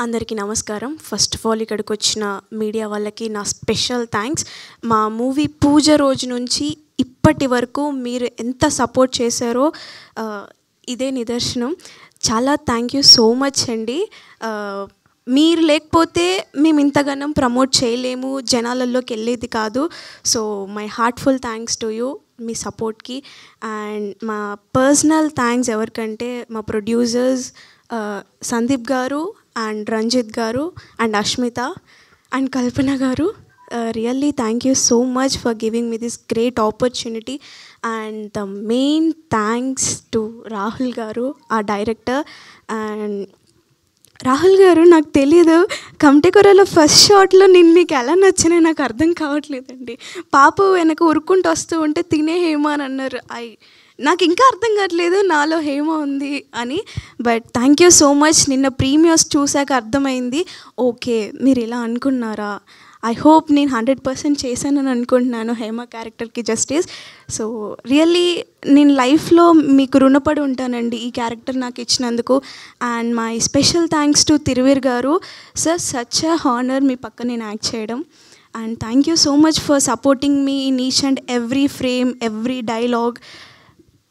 అందరికీ నమస్కారం. First of all ఇక్కడికి వచ్చిన మీడియా వాళ్ళకి నా స్పెషల్ థ్యాంక్స్. మా మూవీ పూజ రోజు నుంచి ఇప్పటి వరకు మీరు ఎంత సపోర్ట్ చేశారో ఇదే నిదర్శనం. చాలా థ్యాంక్ యూ సో మచ్ అండి. మీరు లేకపోతే మేము ఇంతగానం ప్రమోట్ చేయలేము, జనాలలోకి వెళ్ళేది కాదు. So my heartful thanks to you మీ సపోర్ట్కి. అండ్ మా పర్సనల్ థ్యాంక్స్ ఎవరికంటే మా ప్రొడ్యూసర్స్ సందీప్ గారు అండ్ రంజిత్ గారు అండ్ అష్మిత అండ్ కల్పన గారు. Really thank you so much for giving me this great opportunity. And the main thanks to Rahul గారు, ఆ డైరెక్టర్. అండ్ రాహుల్ గారు, నాకు తెలియదు కమటేకొరలో ఫస్ట్ షాట్లో నేను మీకు ఎలా నచ్చినాయి నాకు అర్థం కావట్లేదండి. పాప వెనక ఉరుక్కుంటూ వస్తూ ఉంటే తినే హేమ అని అన్నారు. నాకు ఇంకా అర్థం కావట్లేదు నాలో హేమ ఉంది అని. But thank you so much. నిన్న ప్రీమియర్స్ చూశాక అర్థమైంది, ఓకే మీరు ఇలా అనుకున్నారా. ఐ హోప్ నేను 100% చేశానని అనుకుంటున్నాను హేమ క్యారెక్టర్కి జస్టిస్. సో రియల్లీ నేను లైఫ్లో మీకు రుణపడి ఉంటానండి ఈ క్యారెక్టర్ నాకు ఇచ్చినందుకు. And my special thanks to Tiruveer garu. Sir, such a honour మీ పక్క నేను యాక్ట్ చేయడం. And thank you so much for supporting me in each and every frame, every dialogue.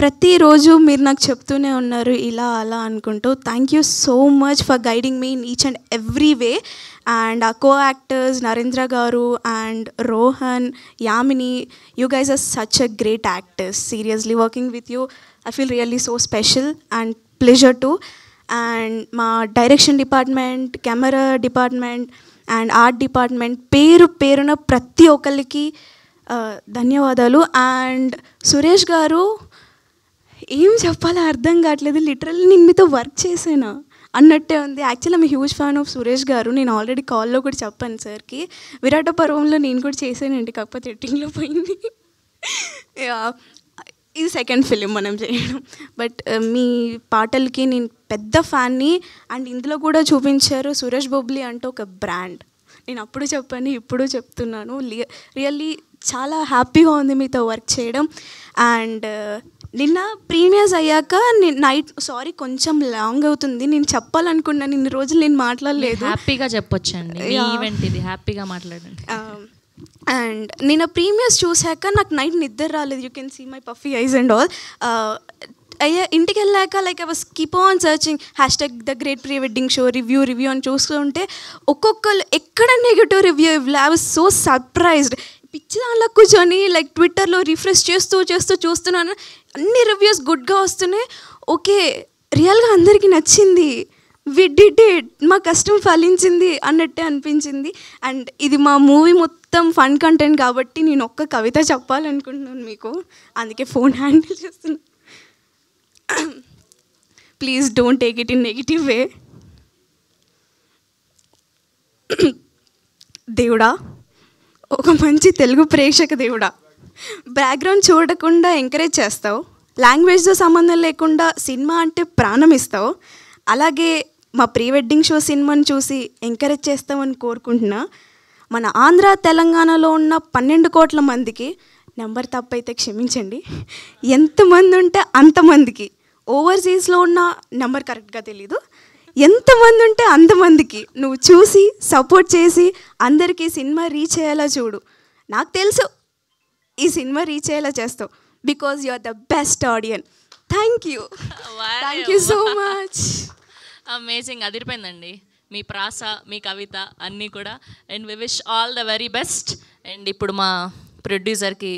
ప్రతిరోజు మీరు నాకు చెప్తూనే ఉన్నారు ఇలా అలా అనుకుంటూ. Thank you so much for guiding me in each and every way. And uh co actors Narendra garu and Rohan, Yamini, you guys are such a great actors. Seriously working with you I feel really so special and pleasure to. And మా direction department, camera department and art department పేరు పేరున ప్రతి ఒక్కరికి ధన్యవాదాలు. And Suresh గారు, ఏం చెప్పాలో అర్థం కావట్లేదు. లిటరల్లీ నేను మీతో వర్క్ చేసాను అన్నట్టే ఉంది. Actually I'm huge fan of Suresh గారు. నేను ఆల్రెడీ కాల్లో కూడా చెప్పాను సార్కి. విరాట పర్వంలో నేను కూడా చేశానండి, కాకపోతే ఎడిటింగ్లో పోయింది. ఇది సెకండ్ ఫిలిం మనం చేయడం. బట్ మీ పాటలకి నేను పెద్ద ఫ్యాన్ని. అండ్ ఇందులో కూడా చూపించారు సురేష్ బొబ్లీ అంటే ఒక బ్రాండ్. నేను అప్పుడు చెప్పాను, ఇప్పుడు చెప్తున్నాను. రియల్లీ చాలా హ్యాపీగా ఉంది మీతో వర్క్ చేయడం. అండ్ నిన్న ప్రీమియర్స్ అయ్యాక నైట్, సారీ కొంచెం లాంగ్ అవుతుంది, నేను చెప్పాలనుకున్నాను ఇన్ని రోజులు నేను మాట్లాడలేదు. హ్యాపీగా చెప్పొచ్చండి, ఈవెంట్ ఇది, హ్యాపీగా మాట్లాడండి. అండ్ నిన్న ప్రీమియర్స్ చూశాక నాకు నైట్ నిద్ర రాలేదు. You can see my puffy eyes and all. ఇంటికి వెళ్ళాక like I was keep on searching hashtag the great pre wedding show review అని చూస్తుంటే ఒక్కొక్కరు ఎక్కడ నెగిటివ్ రివ్యూ ఇవ్వలే. I was so surprised. పిచ్చి దానిలో కూర్చొని లైక్ ట్విట్టర్లో రిఫ్రెష్ చేస్తూ చూస్తున్నాను, అన్ని రివ్యూస్ గుడ్గా వస్తున్నాయి. ఓకే, రియల్గా అందరికీ నచ్చింది, వి డిడ్ ఇట్, మా కష్టం ఫలించింది అన్నట్టే అనిపించింది. అండ్ ఇది మా మూవీ మొత్తం ఫన్ కంటెంట్ కాబట్టి నేను ఒక్క కవిత చెప్పాలనుకుంటున్నాను మీకు, అందుకే ఫోన్ హ్యాండిల్ చేస్తున్నాను. Please don't take it in negative వే. దేవుడా, ఒక మంచి తెలుగు ప్రేక్షక దేవుడా, బ్యాక్గ్రౌండ్ చూడకుండా ఎంకరేజ్ చేస్తావు, లాంగ్వేజ్తో సంబంధం లేకుండా సినిమా అంటే ప్రాణం ఇస్తావు, అలాగే మా ప్రీ వెడ్డింగ్ షో సినిమాని చూసి ఎంకరేజ్ చేస్తామని కోరుకుంటున్నా. మన ఆంధ్ర తెలంగాణలో ఉన్న 12 కోట్ల మందికి, నెంబర్ తప్పైతే క్షమించండి, ఎంతమంది ఉంటే అంతమందికి, ఓవర్సీస్లో ఉన్న నెంబర్ కరెక్ట్గా తెలీదు, ఎంతమంది ఉంటే అంతమందికి నువ్వు చూసి సపోర్ట్ చేసి అందరికీ సినిమా రీచ్ అయ్యేలా చూడు. నాకు తెలుసు ఈ సినిమా రీచ్ అయ్యేలా చేస్తావు, because you are the best audience. Thank you so much. Amazing, అదిరిపోయిందండి మీ ప్రాస, మీ కవిత అన్నీ కూడా. And we wish all the very best. And ఇప్పుడు మా ప్రొడ్యూసర్కి